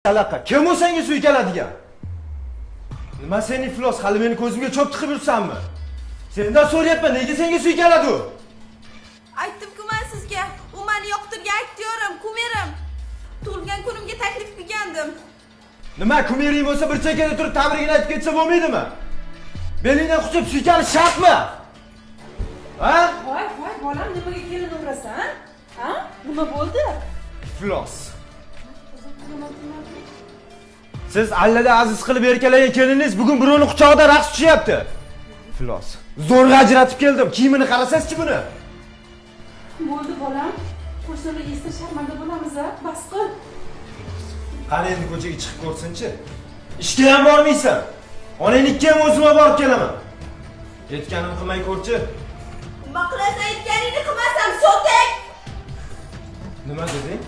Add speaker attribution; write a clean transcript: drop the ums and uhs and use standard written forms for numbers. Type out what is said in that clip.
Speaker 1: Alaqa. Kim u senga suykaladigan? Nima sen iflos, hali meni ko'zimga cho'p tiqib yursanmi? Sendan so'rayapman, nega senga suykaladi u?
Speaker 2: Aytdim-ku men sizga, u meni yoqtirgan aktyorim, kumerim. Tug'ilgan kunimga taklif qilgandim.
Speaker 1: Nima kumering bo'lsa bir chekkada turib tabrigini aytib ketsa bo'lmaydimi? Belingdan quchib suykalish shartmi? Ha?
Speaker 3: Voy, bolam nimaga kelin urasan? Ha? Nima bo'ldi?
Speaker 1: Iflos. Siz allada aziz qilib erkalagan keliningiz bugun birovni quchog'ida raqs tushyapti. Iflos. Zo'rg'a ajratib keldim. Kiyimini qarasangiz-chi buni?
Speaker 3: Bo'ldi bolam. Qo'shnilar esda sharmanda bo'lamiz-a? Bas qil.
Speaker 1: Qani endi ko'chaga chiqib ko'rsin-chi. Ishga ham bormaysan. Onangnikka ham o'zim borib kelaman. Aytganim qilmay ko'rchi.
Speaker 2: Nima qilasan aytganingni qilmasam so'tek.
Speaker 1: Nima deding?